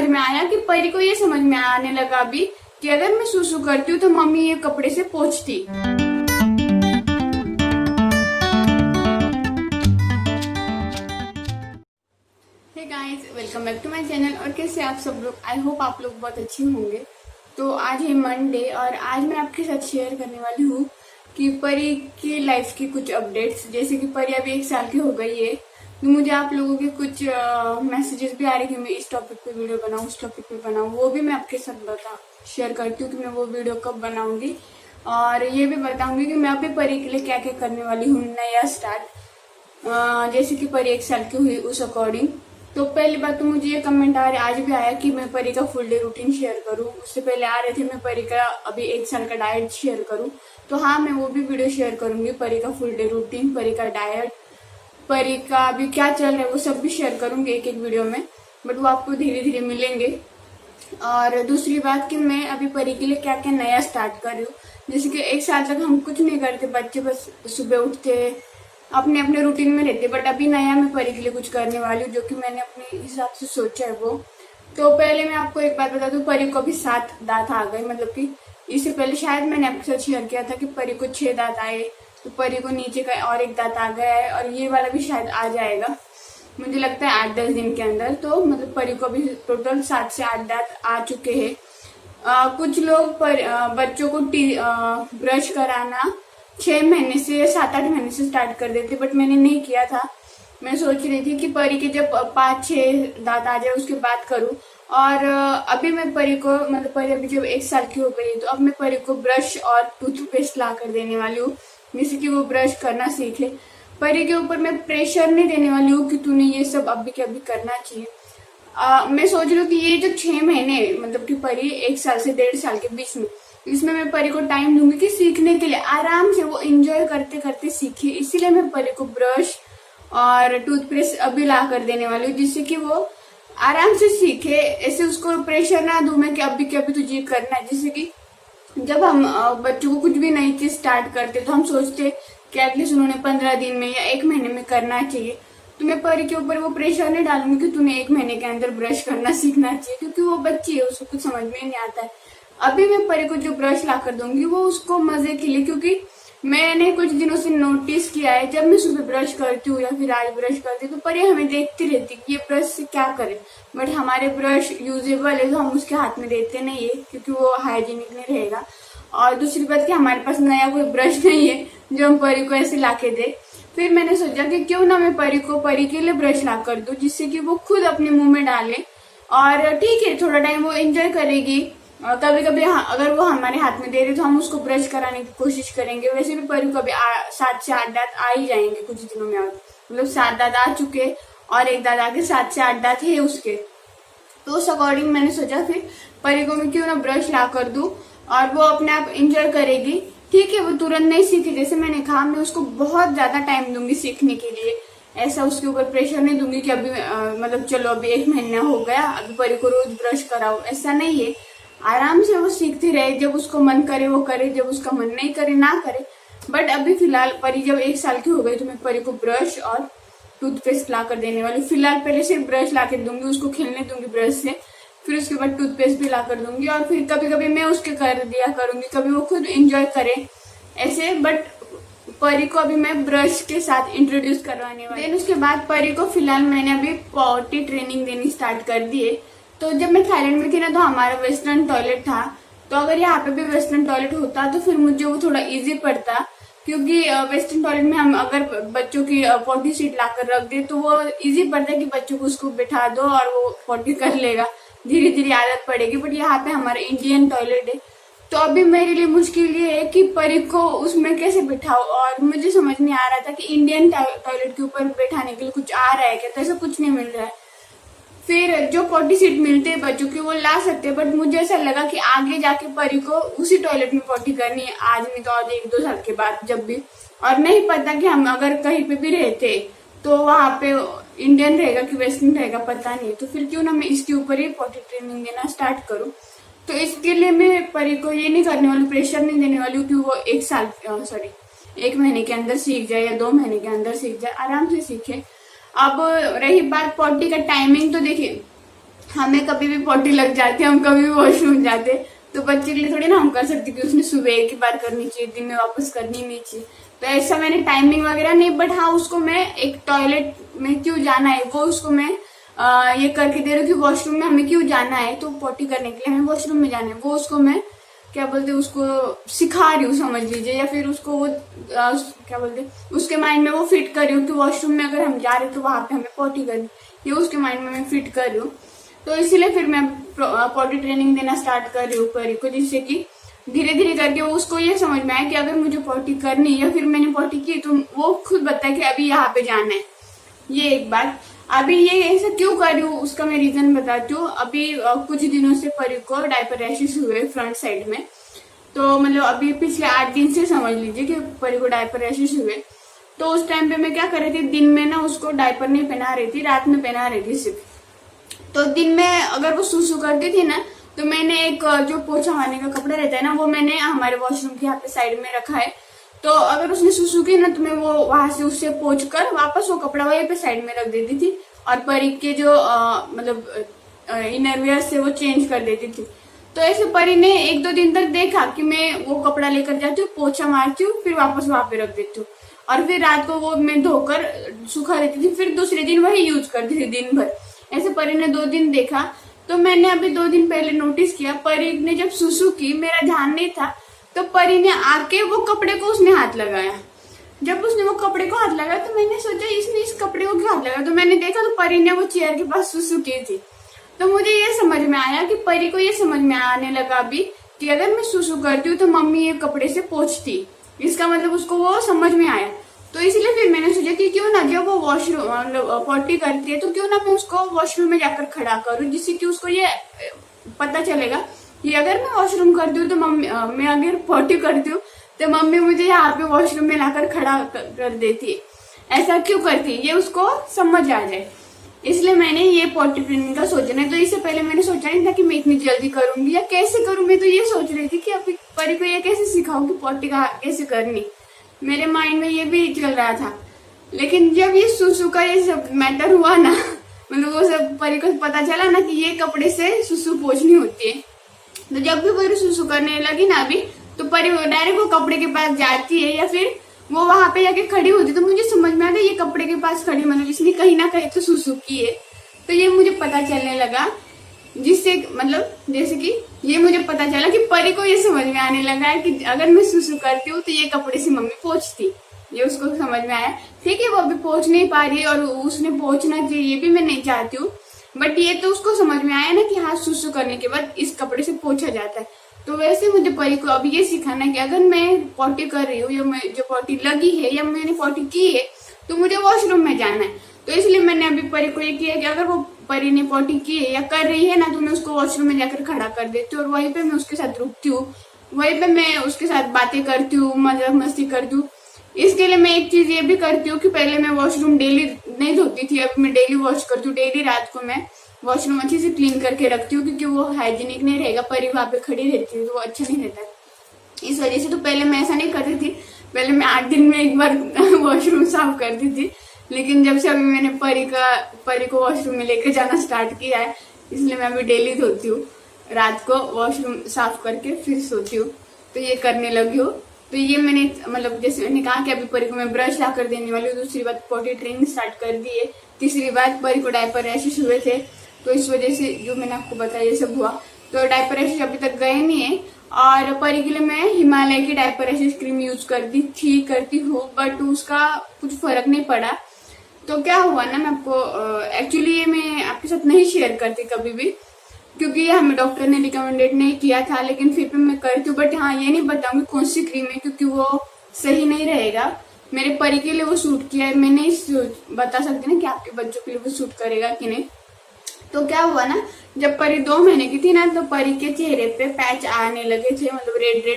में आया कि परी को ये समझ में आने लगा अभी कि अगर मैं सुसु करती हूँ तो मम्मी ये कपड़े से पोंछती। Hey guys, welcome back to my channel. और कैसे आप सब लोग? आई होप आप लोग बहुत अच्छे होंगे। तो आज है मंडे और आज मैं आपके साथ शेयर करने वाली हूँ कि परी की लाइफ की कुछ अपडेट्स। जैसे कि परी अभी 1 साल की हो गई है, तो मुझे आप लोगों के कुछ मैसेजेस भी आ रहे कि मैं इस टॉपिक पे वीडियो बनाऊँ, उस टॉपिक पे बनाऊँ। वो भी मैं आपके साथ शेयर करती हूँ कि मैं वो वीडियो कब बनाऊंगी। और ये भी बताऊंगी कि मैं अभी परी के लिए क्या क्या करने वाली हूँ नया स्टार्ट। जैसे कि परी 1 साल की हुई उस अकॉर्डिंग। तो पहली बात तो मुझे ये कमेंट आ रहे आज भी आया कि मैं परी का फुल डे रूटीन शेयर करूं। उससे पहले आ रहे थे मैं परी का अभी 1 साल का डाइट शेयर करूं। तो हाँ, मैं वो भी वीडियो शेयर करूंगी, परी का फुल डे रूटीन, परी का डाइट, परी का अभी क्या चल रहा है वो सब भी शेयर करूंगी एक एक वीडियो में। बट वो आपको धीरे धीरे मिलेंगे। और दूसरी बात कि मैं अभी परी के लिए क्या क्या नया स्टार्ट कर रही हूँ। जैसे कि 1 साल तक हम कुछ नहीं करते, बच्चे बस सुबह उठते अपने अपने रूटीन में रहते। बट अभी नया मैं परी के लिए कुछ करने वाली हूँ जो कि मैंने अपने हिसाब से सोचा है वो। तो पहले मैं आपको एक बात बता दूं, परी को अभी 7 दांत आ गए। मतलब कि इससे पहले शायद मैंने आपके साथ शेयर किया था कि परी को 6 दांत आए, तो परी को नीचे का और 1 दांत आ गया है और ये वाला भी शायद आ जाएगा, मुझे लगता है 8-10 दिन के अंदर। तो मतलब परी को अभी टोटल 7 से 8 दांत आ चुके हैं। कुछ लोग बच्चों को ब्रश कराना 6 महीने से या 7-8 महीने से स्टार्ट कर देते, बट मैंने नहीं किया था। मैं सोच रही थी कि परी के जब 5-6 दांत आ जाए उसके बाद करूं। और अभी मैं परी को मतलब परी अभी जब 1 साल की हो गई है तो अब मैं परी को ब्रश और टूथपेस्ट ला कर देने वाली हूँ, जिससे कि वो ब्रश करना सीख ले। परी के ऊपर मैं प्रेशर नहीं देने वाली हूँ कि तूने ये सब अभी के अभी करना चाहिए। मैं सोच रही हूँ कि ये जो 6 महीने मतलब कि परी 1 साल से 1.5 साल के बीच में, इसमें मैं परी को टाइम दूंगी कि सीखने के लिए आराम से वो एंजॉय करते करते सीखे। इसीलिए मैं परी को ब्रश और टूथपेस्ट अभी ला कर देने वाली हूँ, जिससे कि वो आराम से सीखे। ऐसे उसको प्रेशर ना दूं मैं कि अभी के अभी तुझे करना है। जैसे कि जब हम बच्चों को कुछ भी नई चीज स्टार्ट करते तो हम सोचते कि एटलीस्ट उन्होंने 15 दिन में या 1 महीने में करना चाहिए। तो मैं परी के ऊपर वो प्रेशर नहीं डालूंगी कि तूने 1 महीने के अंदर ब्रश करना सीखना चाहिए, क्योंकि वो बच्ची है, उसको कुछ समझ में नहीं आता है। अभी मैं परी को जो ब्रश ला कर दूंगी वो उसको मजे के लिए, क्योंकि मैंने कुछ दिनों से नोटिस किया है जब मैं सुबह ब्रश करती हूँ या फिर आज ब्रश करती हूँ तो परी हमें देखती रहती कि ये ब्रश से क्या करे। बट हमारे ब्रश यूजेबल है तो हम उसके हाथ में देते नहीं है, क्योंकि वो हाइजीनिक नहीं रहेगा। और दूसरी बात कि हमारे पास नया कोई ब्रश नहीं है जो हम परी को ऐसे ला के दे। फिर मैंने सोचा कि क्यों ना मैं परी को परी के लिए ब्रश ला कर दूं, जिससे कि वो खुद अपने मुंह में डाले। और ठीक है, थोड़ा टाइम वो एंजॉय करेगी। और कभी कभी अगर वो हमारे हाथ में दे रही तो हम उसको ब्रश कराने की कोशिश करेंगे। वैसे भी परी को अभी 7 से 8 दांत आ ही जाएंगे कुछ दिनों में। मतलब 7 दांत आ चुके और 1 दांत आके 7 से 8 दांत है उसके। तो उस अकॉर्डिंग मैंने सोचा फिर परी को मैं क्यों ना ब्रश ला कर दूं और वो अपने आप इंजॉय करेगी। ठीक है, वो तुरंत नहीं सीखे, जैसे मैंने कहा मैं उसको बहुत ज्यादा टाइम दूंगी सीखने के लिए। ऐसा उसके ऊपर प्रेशर नहीं दूंगी कि अभी मतलब चलो अभी 1 महीना हो गया अभी परी को रोज ब्रश कराओ, ऐसा नहीं है। आराम से वो सीखती रहे, जब उसको मन करे वो करे, जब उसका मन नहीं करे ना करे। बट अभी फिलहाल परी जब 1 साल की हो गई तो मैं परी को ब्रश और टूथपेस्ट ला कर देने वाली। फिलहाल पहले सिर्फ ब्रश ला कर दूंगी, उसको खेलने दूंगी ब्रश से, फिर उसके बाद टूथपेस्ट भी ला कर दूंगी। और फिर कभी कभी मैं उसके कर दिया करूंगी, कभी वो खुद एंजॉय करे ऐसे। बट परी को अभी मैं ब्रश के साथ इंट्रोड्यूस करवाने वाली। देन उसके बाद परी को फिलहाल मैंने अभी पॉटी ट्रेनिंग देनी स्टार्ट कर दी है। तो जब मैं थाईलैंड में थी ना तो हमारा वेस्टर्न टॉयलेट था, तो अगर यहाँ पे भी वेस्टर्न टॉयलेट होता तो फिर मुझे वो थोड़ा इजी पड़ता, क्योंकि वेस्टर्न टॉयलेट में हम अगर बच्चों की पॉटी सीट लाकर रख दे तो वो इजी पड़ता है कि बच्चों को उसको बिठा दो और वो पॉटी कर लेगा, धीरे धीरे आदत पड़ेगी। बट यहाँ पे हमारा इंडियन टॉयलेट है, तो अभी मेरे लिए मुश्किल ये है कि परी को उसमें कैसे बिठाओ। और मुझे समझ नहीं आ रहा था कि इंडियन टॉयलेट के ऊपर बैठाने के लिए कुछ आ रहा है क्या, तो ऐसा कुछ नहीं मिल रहा है। फिर जो पॉटी सीट मिलते हैं बच्चों की वो ला सकते हैं, बट मुझे ऐसा लगा कि आगे जाके परी को उसी टॉयलेट में पॉटी करनी है, आज नहीं तो आज 1-2 साल के बाद जब भी। और नहीं पता कि हम अगर कहीं पे भी रहते तो वहां पे इंडियन रहेगा कि वेस्टर्न रहेगा, पता नहीं। तो फिर क्यों ना मैं इसके ऊपर ही पॉटी ट्रेनिंग देना स्टार्ट करूँ। तो इसके लिए मैं परी को ये नहीं करने वाली, प्रेशर नहीं देने वाली हूँ कि वो 1 महीने के अंदर सीख जाए या 2 महीने के अंदर सीख जाए, आराम से सीखे। अब रही बात पॉटी का टाइमिंग, तो देखिए हमें कभी भी पॉटी लग जाती है, हम कभी भी वॉशरूम जाते, तो बच्चे के लिए थोड़ी ना हम कर सकते कि उसने सुबह एक ही बार करनी चाहिए, दिन में वापस करनी नहीं चाहिए। तो ऐसा मैंने टाइमिंग वगैरह नहीं, बट हाँ उसको मैं एक टॉयलेट में क्यों जाना है वो उसको मैं ये करके दे रही हूँ कि वॉशरूम में हमें क्यों जाना है, तो पॉटी करने के लिए हमें वॉशरूम में जाना है, वो उसको मैं क्या बोलते उसको सिखा रही हूँ समझ लीजिए, या फिर उसको वो क्या बोलते उसके माइंड में वो फिट कर रही हूँ कि वॉशरूम में अगर हम जा रहे तो वहां पे हमें पॉटी करनी, ये उसके माइंड में मैं फिट कर रही हूँ। तो इसीलिए फिर मैं पॉटी ट्रेनिंग देना स्टार्ट कर रही हूँ परी को, जिससे कि धीरे धीरे करके वो उसको ये समझ में आए कि अगर मुझे पॉटी करनी या फिर मैंने पॉटी की तो वो खुद बताए कि अभी यहाँ पे जाना है। ये एक बात। अभी ये ऐसा क्यों कर रही हूँ उसका मैं रीजन बताती हूँ। अभी कुछ दिनों से परी को डायपर रैशेस हुए फ्रंट साइड में, तो मतलब अभी पिछले 8 दिन से समझ लीजिए कि परी को डायपर रैशेस हुए। तो उस टाइम पे मैं क्या कर रही थी, दिन में ना उसको डायपर नहीं पहना रही थी, रात में पहना रही थी सिर्फ। तो दिन में अगर वो सुसु करती थी ना, तो मैंने एक जो पोछा मारने का कपड़ा रहता है ना, वो मैंने हमारे वॉशरूम के यहाँ पे साइड में रखा है। तो अगर उसने सुसु की ना, तो मैं वो वहां से उससे पोंछ कर वापस वो कपड़ा वहीं पे साइड में रख देती थी, और परी के जो मतलब इनरवियर से वो चेंज कर देती थी। तो ऐसे परी ने 1-2 दिन तक देखा कि मैं वो कपड़ा लेकर जाती हूँ, पोछा मारती हूँ, फिर वापस वहां पे रख देती हूँ, और फिर रात को वो मैं धोकर सुखा देती थी, फिर दूसरे दिन वही यूज करती थी दिन भर। ऐसे परी ने 2 दिन देखा। तो मैंने अभी 2 दिन पहले नोटिस किया, परी ने जब सुसु की, मेरा ध्यान नहीं था, तो परी ने आके वो कपड़े को उसने हाथ लगाया। जब उसने वो कपड़े को हाथ लगाया तो मैंने सोचा इसने इस कपड़े को क्यों हाथ लगाया, तो मैंने देखा तो परी ने वो चेयर के पास सुसु की थी। तो मुझे ये समझ में आया कि परी को ये समझ में आने लगा अभी कि अगर मैं सुसु करती हूँ तो मम्मी ये कपड़े से पोंछती, इसका मतलब उसको वो समझ में आया। तो इसलिए फिर मैंने सोचा कि क्यों ना जब वो वॉशरूम मतलब पॉटी करती है तो क्यों ना मैं उसको वॉशरूम में जाकर खड़ा करूँ, जिससे कि उसको ये पता चलेगा कि अगर मैं वॉशरूम करती हूँ तो मम्मी मैं अगर पॉटी करती हूँ तो मम्मी मुझे यहाँ पे वॉशरूम में लाकर खड़ा कर देती है, ऐसा क्यों करती है, ये उसको समझ आ जाए। इसलिए मैंने ये पॉटी ट्रेनिंग का सोचना है। तो इससे पहले मैंने सोचा नहीं था कि मैं इतनी जल्दी करूंगी या कैसे करूँ, मैं तो ये सोच रही थी कि अभी परी को ये कैसे सिखाऊं कि पॉटी का कैसे करनी, मेरे माइंड में ये भी चल रहा था। लेकिन जब ये सुसु का ये सब मैटर हुआ ना, मतलब वो सब परी को पता चला ना कि ये कपड़े से सुसु पोंछनी होती है, तो जब भी परी सुसु करने लगी ना अभी, तो परी डायरेक्ट वो कपड़े के पास जाती है या फिर वो वहां पे जाके खड़ी होती। तो मुझे समझ में आ गया ये कपड़े के पास खड़ी, मतलब इसने कहीं ना कहीं तो सुसु की है। तो ये मुझे पता चलने लगा, जिससे मतलब जैसे कि ये मुझे पता चला कि परी को ये समझ में आने लगा है कि अगर मैं सुसु करती हूँ तो ये कपड़े से मम्मी पोंछती, ये उसको समझ में आया। ठीक है, वो अभी पोंछ नहीं पा रही है और उसने पोंछना चाहिए, ये भी मैं नहीं चाहती हूँ, बट ये तो उसको समझ में आया ना कि हाँ सुसु करने के बाद इस कपड़े से पोंछा जाता है। तो वैसे मुझे परी को अभी ये सिखाना है कि अगर मैं पॉटी कर रही हूँ या मैं जो पॉटी लगी है या मैंने पॉटी की है तो मुझे वॉशरूम में जाना है। तो इसलिए मैंने अभी परी को ये किया कि अगर वो परी ने पॉटी की है या कर रही है ना, तो मैं उसको वॉशरूम में जाकर खड़ा कर देती हूँ और वहीं पे मैं उसके साथ रुकती हूँ, वहीं पे मैं उसके साथ बातें करती हूँ, मजाक मस्ती करती हूँ। इसके लिए मैं एक चीज ये भी करती हूँ कि पहले मैं वॉशरूम डेली नहीं धोती थी, अब मैं डेली वॉश करती हूँ। डेली रात को मैं वॉशरूम अच्छे से क्लीन करके रखती हूँ, क्योंकि वो हाइजीनिक नहीं रहेगा, परी वहां पे खड़ी रहती है तो वो अच्छा नहीं रहता। इस वजह से तो पहले मैं ऐसा नहीं करती थी, पहले मैं 8 दिन में एक बार वॉशरूम साफ करती थी। लेकिन जब से अभी मैंने परी को वॉशरूम में लेके जाना स्टार्ट किया है, इसलिए मैं अभी डेली धोती हूँ, रात को वॉशरूम साफ करके फिर सोती हूँ, तो ये करने लगी हूँ। तो ये मैंने मतलब जैसे मैंने कहा कि अभी परी को मैं ब्रश ला कर देने वाली हूँ। दूसरी बात पॉटी ट्रेनिंग स्टार्ट कर दी है। तीसरी बात परी को डायपर रैशेस हुए थे, तो इस वजह से जो मैंने आपको बताया ये सब हुआ। तो डायपर रैशेस अभी तक गए नहीं है, और परी के लिए मैं हिमालय की डायपर रैशेस क्रीम यूज करती हूँ, बट उसका कुछ फर्क नहीं पड़ा। तो क्या हुआ ना, मैं आपको एक्चुअली ये मैं आपके साथ नहीं शेयर करती कभी भी, क्योंकि ये हमें डॉक्टर ने रिकमेंडेड नहीं किया था, लेकिन फिर भी मैं करती हूँ। बट हाँ, ये नहीं बताऊंगी कौन सी क्रीम है, क्योंकि वो सही नहीं रहेगा। मेरे परी के लिए वो सूट किया है, मैं नहीं बता सकती ना कि आपके बच्चों के लिए वो सूट करेगा कि नहीं। तो क्या हुआ ना, जब परी 2 महीने की थी ना, तो परी के चेहरे पे पैच आने लगे थे, मतलब रेड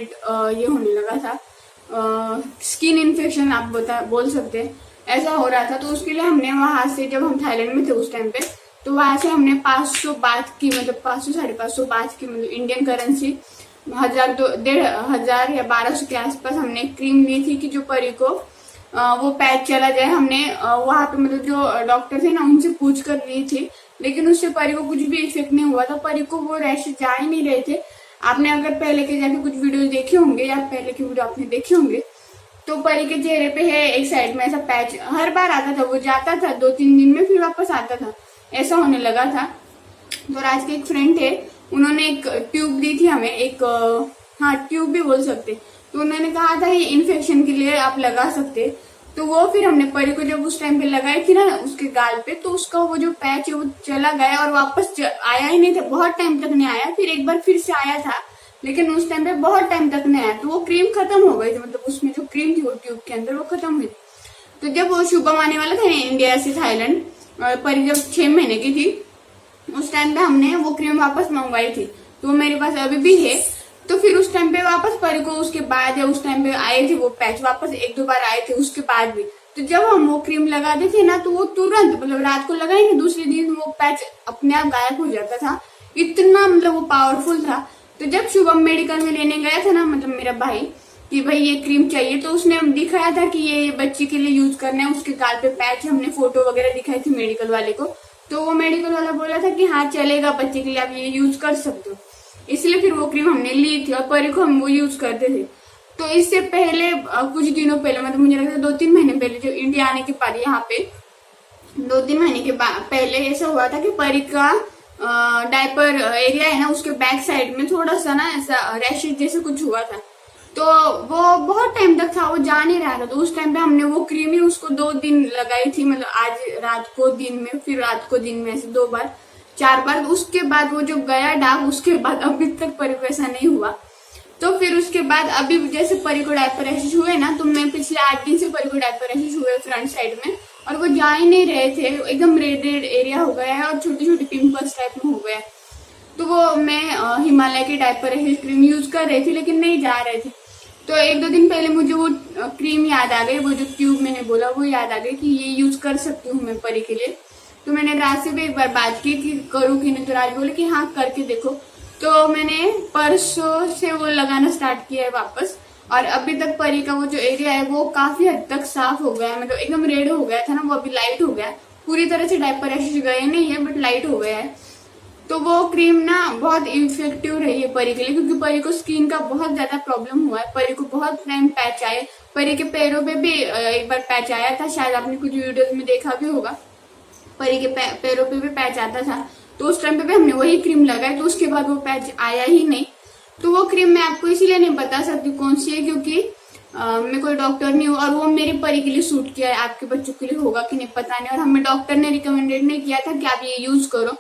ये होने लगा था, स्किन इन्फेक्शन आप बोल सकते हैं, ऐसा हो रहा था। तो उसके लिए हमने वहां से, जब हम थाईलैंड में थे उस टाइम पे, तो वहां से हमने 500 बात की, मतलब 500-550 बात की, मतलब इंडियन करेंसी 1,500 या 1,200 के आसपास हमने क्रीम ली थी कि जो परी को वो पैच चला जाए। हमने वहां पे मतलब जो डॉक्टर थे ना, उनसे पूछ कर ली थी लेकिन उससे परी को कुछ भी इफेक्ट नहीं हुआ था। परी को वो रैशेज जा ही नहीं रहे थे। आपने अगर पहले के जाके कुछ वीडियो देखे होंगे या पहले के वीडियो आपने देखे होंगे तो परी के चेहरे पे है एक साइड में ऐसा पैच हर बार आता था। वो जाता था 2-3 दिन में फिर वापस आता था, ऐसा होने लगा था। तो राज के एक फ्रेंड थे, उन्होंने एक ट्यूब दी थी हमें, एक हाँ ट्यूब भी बोल सकते। तो उन्होंने कहा था ये इन्फेक्शन के लिए आप लगा सकते। तो वो फिर हमने परी को जब उस टाइम पे लगाई थी ना उसके गाल पे, तो उसका वो जो पैच है वो चला गया और वापस आया ही नहीं था, बहुत टाइम तक नहीं आया। फिर एक बार फिर से आया था, लेकिन उस टाइम पे बहुत टाइम तक नहीं आया। तो वो क्रीम खत्म हो गई थी, मतलब उसमें जो क्रीम थी वो ट्यूब के अंदर वो खत्म हुई। तो जब वो शुभम आने वाला था इंडिया से थाईलैंड, परी जब 6 महीने की थी उस टाइम पे हमने वो क्रीम वापस मंगवाई थी। तो वो मेरे पास अभी भी है। तो फिर उस टाइम पे वापस परी को उसके बाद या उस टाइम पे आए थे वो पैच, वापस 1-2 बार आए थे उसके बाद भी। तो जब हम वो क्रीम लगाते थे ना तो वो तुरंत, मतलब रात को लगाएंगे दूसरे दिन वो पैच अपने आप गायब हो जाता था, इतना मतलब वो पावरफुल था। तो जब शुभम मेडिकल में लेने गया था ना, मतलब मेरा भाई, कि भाई ये क्रीम चाहिए, तो उसने दिखाया था कि ये बच्ची के लिए यूज करना है, उसके गाल पे पैच, हमने फोटो वगैरह दिखाई थी मेडिकल वाले को। तो वो मेडिकल वाला बोला था कि हाँ चलेगा बच्चे के लिए, आप ये यूज कर सकते हो। इसलिए फिर वो क्रीम हमने ली थी और परी को हम वो यूज करते थे। तो इससे पहले कुछ दिनों पहले, मतलब मुझे लगता है 2-3 महीने पहले, जो इंडिया आने के बाद यहाँ पे 2-3 महीने के पहले ऐसा हुआ था कि परी का डायपर एरिया है ना उसके बैक साइड में थोड़ा सा ना ऐसा रैशेज जैसे कुछ हुआ था। तो वो बहुत टाइम तक था, वो जा नहीं रहा था। तो उस टाइम पे हमने वो क्रीम ही उसको 2 दिन लगाई थी, मतलब आज रात को दिन में, फिर रात को दिन में, ऐसे 2 बार 4 बार। उसके बाद वो जो गया दाग, उसके बाद अभी तक परी को ऐसा नहीं हुआ। तो फिर उसके बाद अभी जैसे परी को डायपर रैशेज हुए ना, तो मैं पिछले 8 दिन से परी को डायपर रैशेज हुए फ्रंट साइड में, और वो जा ही नहीं रहे थे, एकदम रेड एरिया हो गया है और छोटी छोटी पिंपल्स टाइप में हो गया। तो वो मैं हिमालय की डायपर रैशेज क्रीम यूज कर रही थी लेकिन नहीं जा रहे थे। तो 1-2 दिन पहले मुझे वो क्रीम याद आ गई, वो जो ट्यूब मैंने बोला वो याद आ गई कि ये यूज कर सकती हूँ मैं परी के लिए। तो मैंने राज से भी एक बार बात की कि करूँ कि नहीं, तो राज बोले कि हाँ करके देखो। तो मैंने परसों से वो लगाना स्टार्ट किया है वापस, और अभी तक परी का वो जो एरिया है वो काफी हद तक साफ हो गया है, मतलब एकदम रेड हो गया था ना वो अभी लाइट हो गया। पूरी तरह से डायपर रैशेज गए नहीं है बट लाइट हो गया है। तो वो क्रीम ना बहुत इफेक्टिव रही है परी के लिए, क्योंकि परी को स्किन का बहुत ज्यादा प्रॉब्लम हुआ है। परी को बहुत टाइम पैच आए, परी के पैरों पे भी एक बार पैच आया था, शायद आपने कुछ वीडियोस में देखा भी होगा। परी के पैरों पे भी पैच आता था, तो उस टाइम पे भी हमने वही क्रीम लगाई, तो उसके बाद वो पैच आया ही नहीं। तो वो क्रीम मैं आपको इसीलिए नहीं बता सकती कौन सी है, क्योंकि मैं कोई डॉक्टर नहीं हूँ और वो मेरे परी के लिए सूट किया है। आपके बच्चों के लिए होगा कि नहीं पता नहीं, और हमें डॉक्टर ने रिकमेंडेड नहीं किया था कि आप ये यूज करो,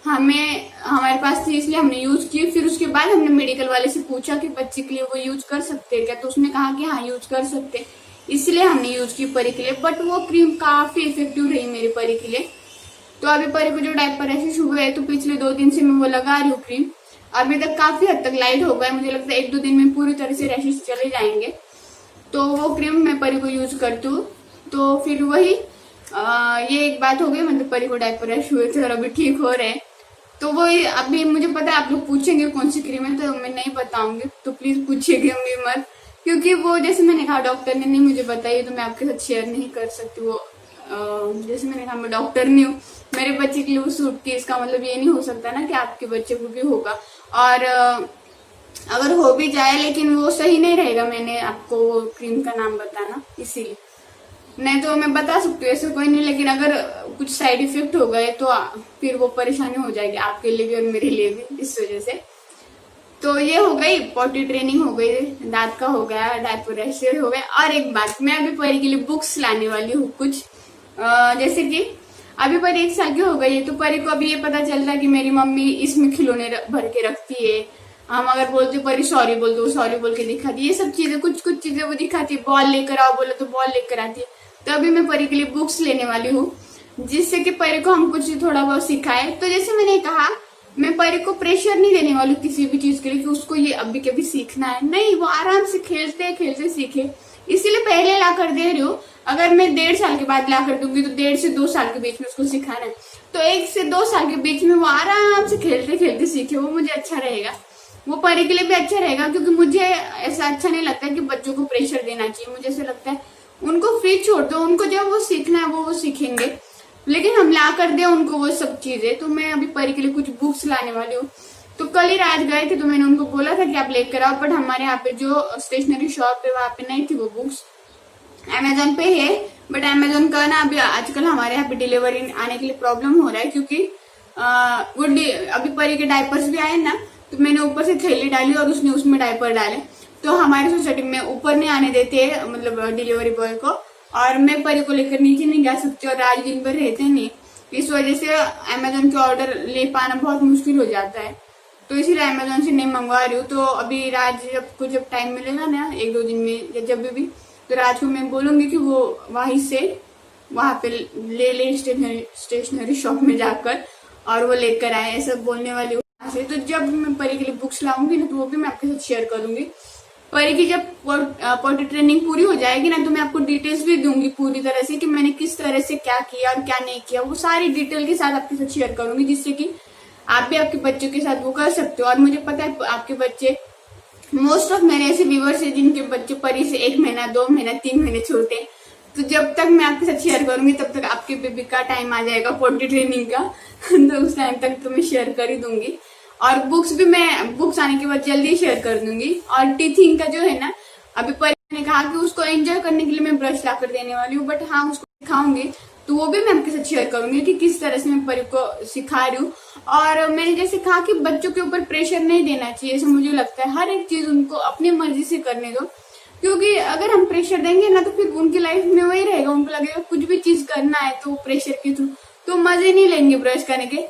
हमारे पास थी इसलिए हमने यूज की। फिर उसके बाद हमने मेडिकल वाले से पूछा कि बच्चे के लिए वो यूज कर सकते हैं क्या, तो उसने कहा कि हाँ यूज कर सकते, इसलिए हमने यूज की परी के लिए। बट वो क्रीम काफी इफेक्टिव रही मेरी परी के लिए। तो अभी परी को जो डायपर रैशेज हुए है, तो पिछले 2 दिन से मैं वो लगा रही हूँ क्रीम। अभी तक काफी हद तक लाइट हो गया, मुझे लगता है 1-2 दिन में पूरी तरह से रैशेज चले जाएंगे। तो वो क्रीम मैं परी को यूज करती हूँ। तो फिर वही ये एक बात हो गई, मतलब परी को डायपर रैश हुए थे और अभी ठीक हो रहे हैं। तो वो अभी मुझे पता है आप लोग पूछेंगे कौन सी क्रीम है, तो मैं नहीं बताऊंगी, तो प्लीज पूछिएगा मत, क्योंकि वो जैसे मैंने कहा डॉक्टर ने नहीं मुझे बताई, तो मैं आपके साथ शेयर नहीं कर सकती। वो जैसे मैंने कहा मैं डॉक्टर नहीं हूँ, मेरे बच्चे के लिए वो सूट की, इसका मतलब ये नहीं हो सकता ना कि आपके बच्चे को भी होगा। और अगर हो भी जाए लेकिन वो सही नहीं रहेगा मैंने आपको वो क्रीम का नाम बताना, इसीलिए। नहीं तो मैं बता सकती हूँ, ऐसा कोई नहीं, लेकिन अगर कुछ साइड इफेक्ट हो गए तो फिर वो परेशानी हो जाएगी आपके लिए भी और मेरे लिए भी, इस वजह से। तो ये हो गई पॉटी ट्रेनिंग, हो गई दांत का, हो गया डायपर रैशेज हो गया। और एक बात, मैं अभी परी के लिए बुक्स लाने वाली हूँ कुछ, जैसे कि अभी परी 1 साल की हो गई है, तो परी को अभी ये पता चल रहा है कि मेरी मम्मी इसमें खिलौने भर के रखती है। हम अगर बोलते परी सॉरी बोल दो, सॉरी बोल के दिखाती है, ये सब चीजें कुछ चीजें वो दिखाती है। बॉल लेकर आओ बोलो तो बॉल लेकर आती है। तो अभी मैं परी के लिए बुक्स लेने वाली हूँ, जिससे कि परी को हम कुछ थोड़ा बहुत सिखाए। तो जैसे मैंने कहा, मैं परी को प्रेशर नहीं देने वाली किसी भी चीज के लिए कि उसको ये अभी कभी सीखना है, नहीं, वो आराम से खेलते खेलते सीखे, इसीलिए पहले ला कर दे रही हूँ। अगर मैं 1.5 साल के बाद ला कर दूंगी तो 1.5 से 2 साल के बीच में उसको सिखाना है, तो 1 से 2 साल के बीच में वो आराम से खेलते खेलते सीखे, वो मुझे अच्छा रहेगा, वो परी के लिए भी अच्छा रहेगा। क्योंकि मुझे ऐसा अच्छा नहीं लगता कि बच्चों को प्रेशर देना चाहिए, मुझे ऐसा लगता है उनको फ्री छोड़ दो, उनको जब वो सीखना है वो सीखेंगे। लेकिन हम ला कर दे उनको वो सब चीजें। तो मैं अभी परी के लिए कुछ बुक्स लाने वाली हूँ। तो कल ही रात गए थे, तो मैंने उनको बोला था कि आप लेकर आओ, बट हमारे यहाँ पे जो स्टेशनरी शॉप है वहां पे नहीं थी वो बुक्स। अमेजोन पे है, बट अमेजोन का ना अभी आजकल हमारे यहाँ पे डिलीवरी आने के लिए प्रॉब्लम हो रहा है, क्योंकि अभी परी के डायपर्स भी आए ना, तो मैंने ऊपर से थैली डाली और उसने उसमें डायपर डाले। तो हमारे सोसाइटी में ऊपर नहीं आने देते, मतलब डिलीवरी बॉय को, और मैं परी को लेकर नीचे नहीं जा सकती, और राज दिन भर रहते नहीं। इस वजह से अमेजोन के ऑर्डर ले पाना बहुत मुश्किल हो जाता है, तो इसीलिए अमेजोन से नहीं मंगवा रही हूँ। तो अभी राज जब टाइम मिलेगा ना, 1-2 दिन में या जब भी, तो राज को मैं बोलूंगी कि वो वहां पे ले स्टेशनरी शॉप में जाकर और वो लेकर आए, ऐसा बोलने वाली हूँ से। तो जब मैं परी के लिए बुक्स लाऊंगी ना, तो वो भी मैं आपके साथ शेयर करूंगी। परी की जब पॉटी ट्रेनिंग पूरी हो जाएगी ना, तो मैं आपको डिटेल्स भी दूंगी पूरी तरह से कि मैंने किस तरह से क्या किया और क्या नहीं किया, वो सारी डिटेल के साथ आपके साथ शेयर करूंगी, जिससे कि आप भी आपके बच्चों के साथ वो कर सकते हो। और मुझे पता है आपके बच्चे, मोस्ट ऑफ मेरे ऐसे व्यूवर्स है जिनके बच्चे परी से 1 महीना, 2 महीना, 3 महीने छोटे हैं। तो जब तक मैं आपके साथ शेयर करूंगी, तब तक आपके बेबी का टाइम आ जाएगा पॉटी ट्रेनिंग का तो उस टाइम तक तो मैं शेयर कर ही दूंगी। और बुक्स भी मैं बुक्स आने के बाद जल्दी शेयर कर दूंगी। और टीचिंग का जो है ना, अभी परी ने कहा कि उसको एंजॉय करने के लिए मैं ब्रश ला कर देने वाली हूँ, बट हाँ उसको सिखाऊंगी, तो वो भी मैं आपके साथ शेयर करूंगी कि किस तरह से मैं परी को सिखा रही हूँ। और मैंने जैसे कहा कि बच्चों के ऊपर प्रेशर नहीं देना चाहिए, ऐसा मुझे लगता है। हर एक चीज उनको अपनी मर्जी से करने दो, क्योंकि अगर हम प्रेशर देंगे ना, तो फिर उनकी लाइफ में वही रहेगा, उनको लगेगा कुछ भी चीज करना है तो प्रेशर के थ्रू, तो मजे नहीं लेंगे ब्रश करने के।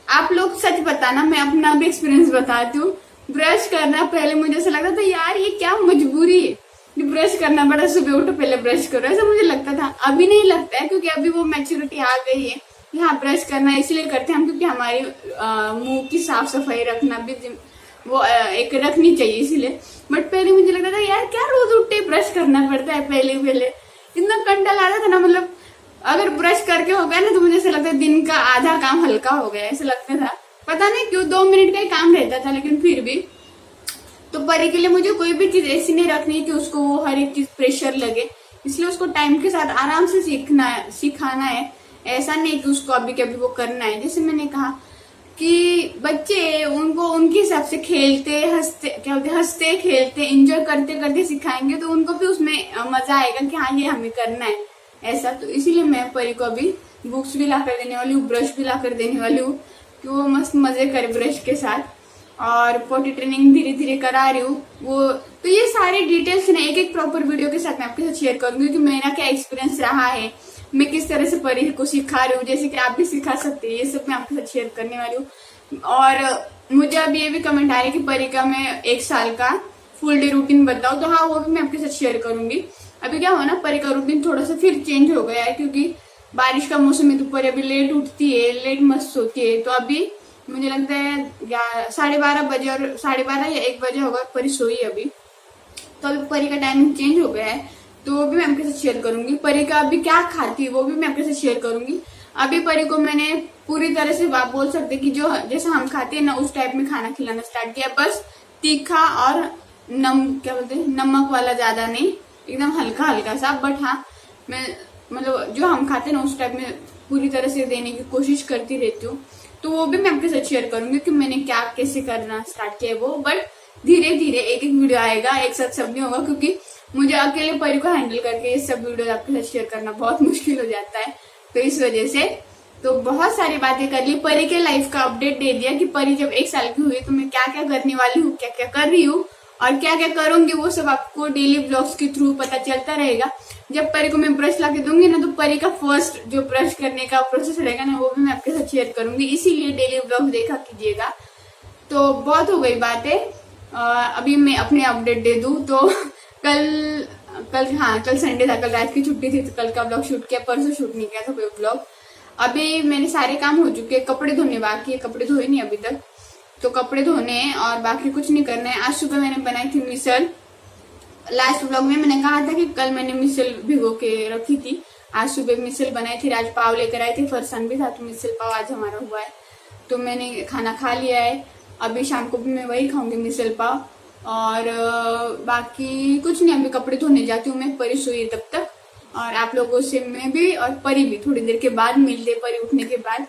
आप लोग सच बताना, मैं अपना भी एक्सपीरियंस बताती हूँ। ब्रश करना पहले मुझे ऐसा लगता था, यार ये क्या मजबूरी है ब्रश करना पड़ा, सुबह उठो पहले ब्रश करो, ऐसा मुझे लगता था। अभी नहीं लगता है, क्योंकि अभी वो मैच्योरिटी आ गई है कि हाँ ब्रश करना इसलिए करते हैं हम, क्योंकि हमारे मुंह की साफ सफाई रखना भी वो एक रखनी चाहिए, इसीलिए। बट पहले मुझे लगता था, यार क्या रोज उठते ब्रश करना पड़ता है, पहले इतना कंटाल आता था ना, मतलब अगर ब्रश करके हो गया ना, तो मुझे ऐसा लगता है दिन का आधा काम हल्का हो गया, ऐसा लगता था। पता नहीं क्यों, 2 मिनट का ही काम रहता था, लेकिन फिर भी। तो परी के लिए मुझे कोई भी चीज ऐसी नहीं रखनी कि उसको वो हर एक चीज प्रेशर लगे, इसलिए उसको टाइम के साथ आराम से सिखाना है। ऐसा नहीं कि उसको अभी कभी वो करना है। जैसे मैंने कहा कि बच्चे उनको उनके हिसाब से खेलते हंसते खेलते एंजॉय करते करते सिखाएंगे, तो उनको भी उसमें मजा आएगा कि हाँ ये हमें करना है ऐसा। तो इसीलिए मैं परी को अभी बुक्स भी ला कर देने वाली हूँ, ब्रश भी ला कर देने वाली हूँ कि वो मस्त मजे करे ब्रश के साथ। और पॉटी ट्रेनिंग धीरे धीरे करा रही हूँ वो। तो ये सारे डिटेल्स ना एक प्रॉपर वीडियो के साथ मैं आपके साथ शेयर करूंगी कि मेरा क्या एक्सपीरियंस रहा है, मैं किस तरह से परी को सिखा रही हूँ, जैसे कि आप भी सिखा सकते हैं। ये सब मैं आपके साथ शेयर करने वाली हूँ। और मुझे अभी ये भी कमेंट आ रहा है कि परी का मैं 1 साल का फुल डे रूटीन बताऊँ, तो हाँ वो भी मैं आपके साथ शेयर करूंगी। अभी क्या हुआ ना, परी का रूटीन थोड़ा सा फिर चेंज हो गया है, क्योंकि बारिश का मौसम है, तो परी अभी लेट उठती है, लेट मस्त सोती है। तो अभी मुझे लगता है 12:30 बजे और 12:30 या 1 बजे होगा, परी सोई अभी। तो अभी परी का टाइमिंग चेंज हो गया है, तो वो भी मैं आपके साथ शेयर करूंगी। परी का अभी क्या खाती है वो भी मैं आपके साथ शेयर करूंगी। अभी परी को मैंने पूरी तरह से आप बोल सकते कि जो जैसा हम खाते हैं ना, उस टाइप में खाना खिलाना स्टार्ट किया। बस तीखा और क्या बोलते हैं, नमक वाला ज्यादा नहीं, एकदम हल्का हल्का सा। बट हाँ मैं मतलब जो हम खाते हैं ना, उस टाइप में पूरी तरह से देने की कोशिश करती रहती हूँ। तो वो भी मैं आपके साथ शेयर करूंगी कि मैंने क्या कैसे करना स्टार्ट किया वो। बट धीरे धीरे एक वीडियो आएगा, एक साथ सब नहीं होगा, क्योंकि मुझे अकेले परी को हैंडल करके ये सब वीडियो आपके साथ शेयर करना बहुत मुश्किल हो जाता है। तो इस वजह से तो बहुत सारी बातें कर ली, परी के लाइफ का अपडेट दे दिया कि परी जब 1 साल की हुई तो मैं क्या क्या करने वाली हूँ, क्या क्या कर रही हूँ और क्या क्या करूंगी, वो सब आपको डेली ब्लॉग्स के थ्रू पता चलता रहेगा। जब परी को मैं ब्रश ला के दूंगी ना, तो परी का फर्स्ट जो ब्रश करने का प्रोसेस रहेगा ना, वो भी मैं आपके साथ शेयर करूंगी। इसीलिए डेली ब्लॉग देखा कीजिएगा। तो बहुत हो गई बातें, अभी मैं अपने अपडेट दे दूं तो कल संडे था, कल रात की छुट्टी थी, तो कल का ब्लॉग शूट किया, परसों शूट नहीं किया था कोई ब्लॉग। अभी मेरे सारे काम हो चुके हैं, कपड़े धोने बाकी है, कपड़े धोए नहीं अभी तक, तो कपड़े धोने हैं और बाकी कुछ नहीं करना है। आज सुबह मैंने बनाई थी मिसल। लास्ट ब्लॉग में मैंने कहा था कि कल मैंने मिसल भिगो के रखी थी, आज सुबह मिसल बनाई थी। राज पाव लेकर आए थे, फरसान भी था, तो मिसल पाव आज हमारा हुआ है। तो मैंने खाना खा लिया है, अभी शाम को भी मैं वही खाऊंगी मिसल पाव। और बाकी कुछ नहीं, अभी कपड़े धोने जाती हूँ मैं, परी सोई तब तक। और आप लोगों से मैं भी और परी भी थोड़ी देर के बाद मिलते, परी उठने के बाद।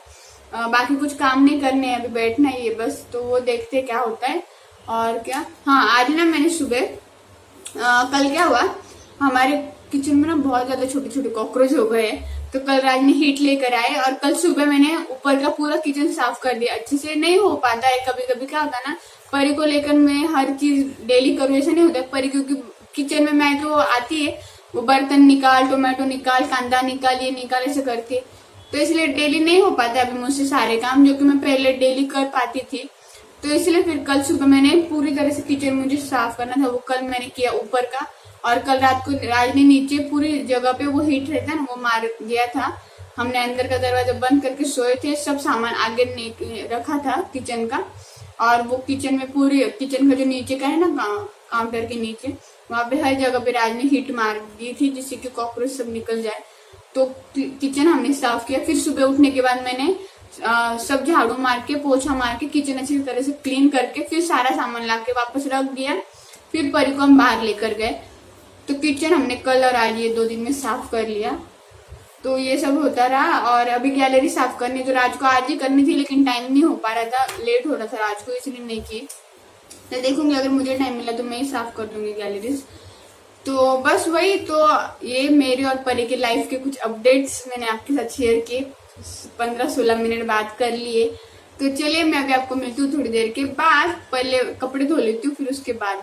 बाकी कुछ काम नहीं करने हैं, अभी बैठना ही है बस, तो वो देखते क्या होता है। और क्या, हाँ आज ना मैंने सुबह कल क्या हुआ, हमारे किचन में ना बहुत ज्यादा छोटे छोटे कॉकरोच हो गए हैं। तो कल राज ने हीट लेकर आए और कल सुबह मैंने ऊपर का पूरा किचन साफ कर दिया। अच्छे से नहीं हो पाता है, कभी कभी क्या होता है ना, परी को लेकर मैं हर चीज डेली करूँ ऐसा नहीं होता है। परी क्योंकि किचन में मैं तो आती है, वो बर्तन निकाल, टोमेटो निकाल, कांदा निकाल, ये निकाल, ऐसे करके, तो इसलिए डेली नहीं हो पाता अभी मुझसे सारे काम जो कि मैं पहले डेली कर पाती थी। तो इसलिए फिर कल सुबह मैंने पूरी तरह से किचन मुझे साफ करना था, वो कल मैंने किया ऊपर का। और कल रात को राज ने नीचे पूरी जगह पे वो हीट रहता है ना, वो मार गया था। हमने अंदर का दरवाजा बंद करके सोए थे, सब सामान आगे रखा था किचन का। और वो किचन में पूरी किचन का जो नीचे का है ना, काउंटर के नीचे, वहां पे हर जगह पे राज ने हीट मार दी थी जिससे कि कॉकरोच सब निकल जाए। तो किचन हमने साफ किया। फिर सुबह उठने के बाद मैंने सब झाड़ू मार के, पोछा मार के, किचन अच्छी तरह से क्लीन करके फिर सारा सामान ला के वापस रख दिया। फिर परी को हम बाहर लेकर गए। तो किचन हमने कल और आज ये 2 दिन में साफ कर लिया। तो ये सब होता रहा। और अभी गैलरी साफ करनी, जो राज को आज ही करनी थी लेकिन टाइम नहीं हो पा रहा था, लेट हो रहा था राज को, इसलिए नहीं की। तो देखूंगी अगर मुझे टाइम मिला तो मैं ही साफ कर दूंगी गैलरीज। तो बस वही, तो ये मेरे और परी के लाइफ के कुछ अपडेट्स मैंने आपके साथ शेयर किए, 15-16 मिनट बात कर लिए। तो चलिए मैं अभी आपको मिलती हूँ थोड़ी देर के बाद, पहले कपड़े धो लेती हूँ फिर उसके बाद।